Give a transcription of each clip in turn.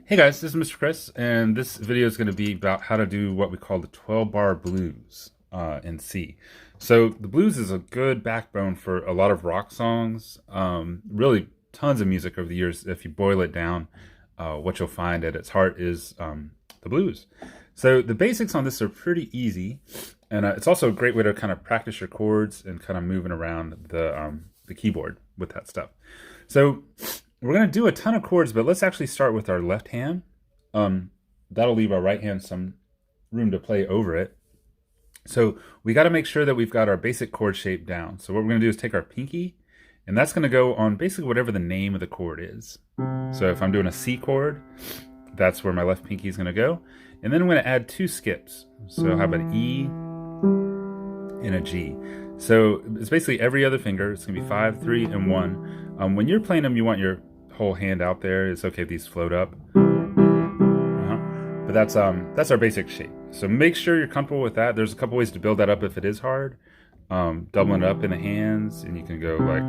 Hey guys, this is Mr. Chris, and this video is going to be about how to do what we call the 12-bar blues in C. So the blues is a good backbone for a lot of rock songs, really tons of music over the years. If you boil it down, what you'll find at its heart is the blues. So the basics on this are pretty easy, and it's also a great way to kind of practice your chords and kind of moving around the keyboard with that stuff. So we're going to do a ton of chords, but let's actually start with our left hand. That'll leave our right hand some room to play over it. So we got to make sure that we've got our basic chord shape down. So what we're going to do is take our pinky, and that's going to go on basically whatever the name of the chord is. So if I'm doing a C chord, that's where my left pinky is going to go. And then I'm going to add two skips. So how about E and a G? So it's basically every other finger. It's going to be 5, 3, and 1. When you're playing them, you want your whole hand out there. It's okay if these float up. But that's our basic shape. So make sure you're comfortable with that. There's a couple ways to build that up if it is hard. Doubling it up in the hands, and you can go like,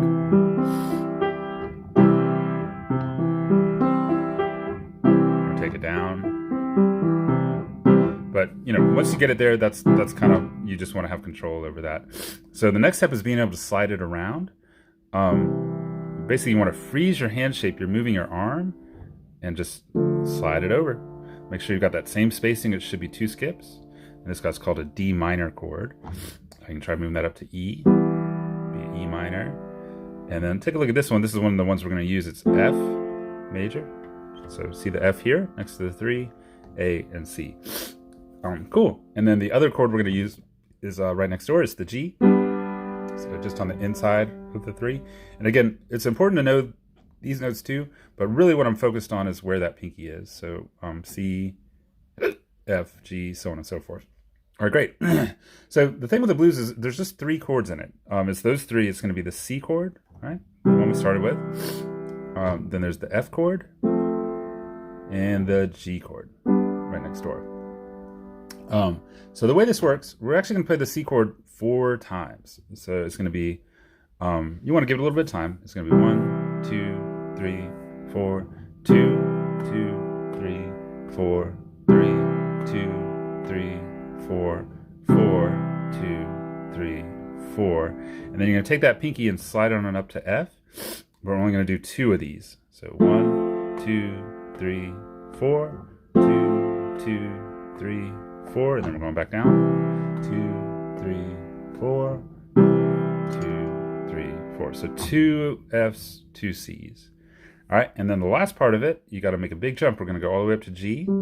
or take it down. But you know, once you get it there, that's kind of, you just want to have control over that. So the next step is being able to slide it around. Basically, you want to freeze your hand shape. You're moving your arm and just slide it over. Make sure you've got that same spacing. It should be 2 skips. And this guy's called a D minor chord. I can try moving that up to E, be an E minor. And then take a look at this one. This is one of the ones we're going to use. It's F major. So see the F here next to the 3, A, and C. Cool. And then the other chord we're going to use is right next door. It's the G. So just on the inside of the 3. And again, it's important to know these notes too, but really what I'm focused on is where that pinky is. So C, F, G, so on and so forth. All right, great. So the thing with the blues is there's just 3 chords in it. It's those 3. It's going to be the C chord, right? The one we started with. Then there's the F chord and the G chord right next door. So the way this works, we're actually going to play the C chord 4 times. So it's going to be, you want to give it a little bit of time. It's going to be 1, 2, 3, 4, 2, 2, 3, 4, 3, 2, 3, 4, 4, 2, 3, 4. And then you're going to take that pinky and slide on up to F. We're only going to do 2 of these. So 1, 2, 3, 4, 2, 2, 3, 4, and then we're going back down. 2, 3, 4, 2, 3, 4. So 2 F's, 2 C's. All right, and then the last part of it, you got to make a big jump. We're going to go all the way up to G. We're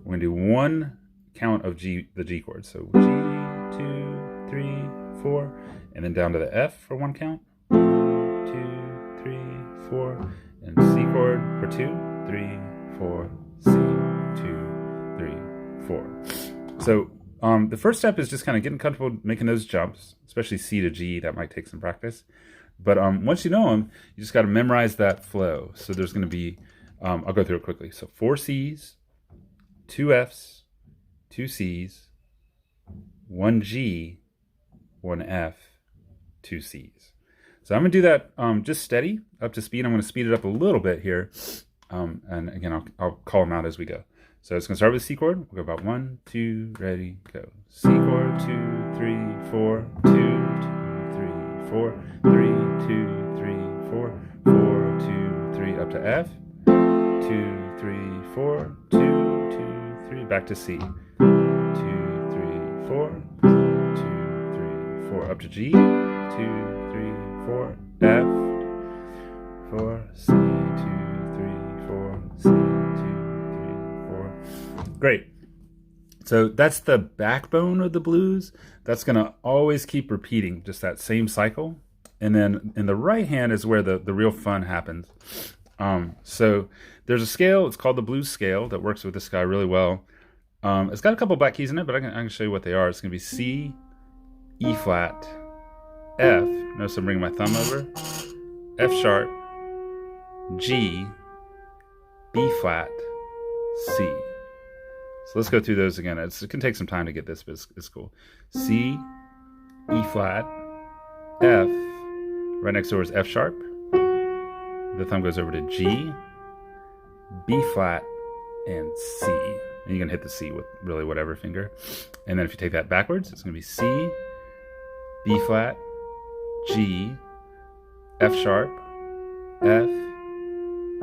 going to do 1 count of G, the G chord. So G, 2, 3, 4, and then down to the F for 1 count. 2, 3, 4, and C chord for 2, 3, 4, C, 2, 3, 4. So the first step is just kind of getting comfortable making those jumps, especially C to G. That might take some practice. But once you know them, you just got to memorize that flow. So there's going to be, I'll go through it quickly. So 4 C's, 2 F's, 2 C's, 1 G, 1 F, 2 C's. So I'm going to do that just steady, up to speed. I'm going to speed it up a little bit here. And again, I'll call them out as we go. So it's going to start with C chord. We'll go about 1, 2, ready, go. C chord, 2, 3, 4, 2, 2, 3, 4, 3, 2, 3, 4, 4, 2, 3, up to F. 2, 3, 4, 2, 2, 3, back to C. 2, 3, 4, 2, 3, 4, up to G. 2, 3, 4, F. 4, C, 2, 3, 4, C, 2. Great. So that's the backbone of the blues. That's going to always keep repeating, just that same cycle. And then in the right hand is where the real fun happens. So there's a scale. It's called the blues scale that works with this guy really well. It's got a couple black keys in it, but I can show you what they are. It's going to be C, E flat, F. Notice I'm bringing my thumb over. F sharp, G, B flat, C. So let's go through those again. It can take some time to get this, but it's cool. C, E flat, F. Right next door is F sharp. The thumb goes over to G, B flat, and C. And you can hit the C with really whatever finger. And then if you take that backwards, it's going to be C, B flat, G, F sharp, F,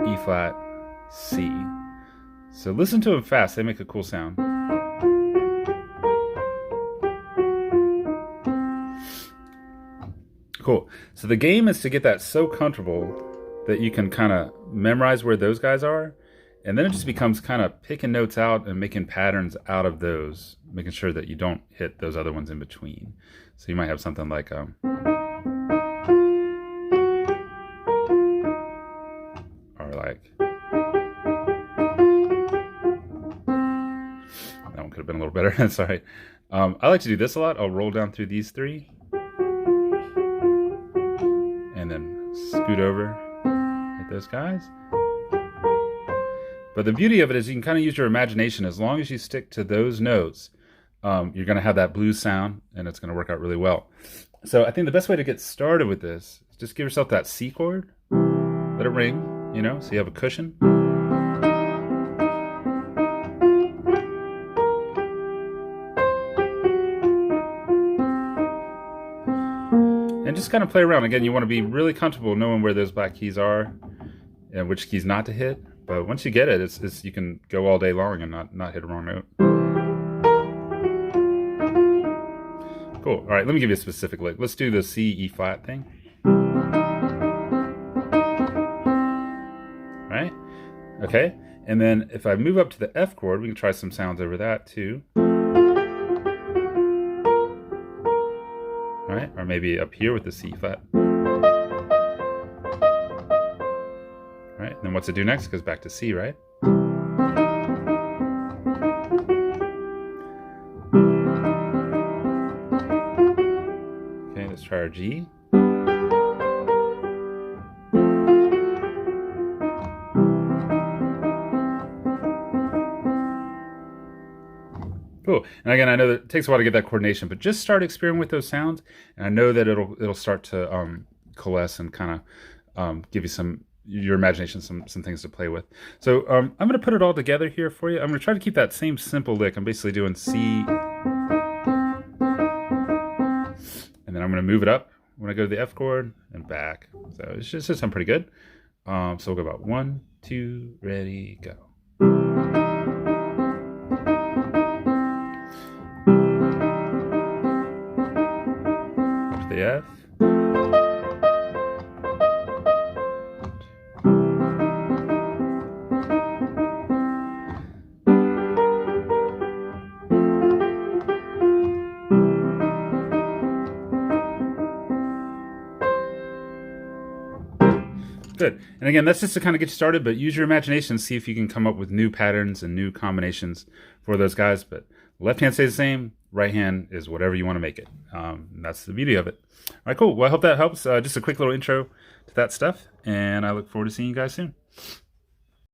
E flat, C. So listen to them fast, they make a cool sound. Cool. So the game is to get that so comfortable that you can kind of memorize where those guys are. And then it just becomes kind of picking notes out and making patterns out of those, making sure that you don't hit those other ones in between. So you might have something like or like that one could have been a little better. Sorry. I like to do this a lot. I'll roll down through these three and then scoot over, hit those guys. But the beauty of it is you can kind of use your imagination. As long as you stick to those notes, you're going to have that blues sound, and it's going to work out really well. So I think the best way to get started with this is just give yourself that C chord, let it ring, you know, so you have a cushion. And just kind of play around. Again, you want to be really comfortable knowing where those black keys are and which keys not to hit. But once you get it, it's you can go all day long and not hit a wrong note. Cool. All right, let me give you a specific lick. Let's do the C, E flat thing. All right. Okay. And then if I move up to the F chord, we can try some sounds over that too. All right. Or maybe up here with the C flat. Right, and then what's it do next? It goes back to C, right? Okay, let's try our G. Cool. And again, I know that it takes a while to get that coordination, but just start experimenting with those sounds, and I know that it'll start to coalesce and kind of give you your imagination some things to play with. So I'm going to put it all together here for you. I'm going to try to keep that same simple lick. I'm basically doing C, and then I'm going to move it up when I go to the F chord and back. So it should sound pretty good. So we'll go about 1, 2, ready, go. Up to the F. Good. And again, that's just to kind of get you started, but use your imagination, see if you can come up with new patterns and new combinations for those guys. But left hand stays the same, right hand is whatever you want to make it. That's the beauty of it. All right, cool. Well, I hope that helps. Just a quick little intro to that stuff, and I look forward to seeing you guys soon.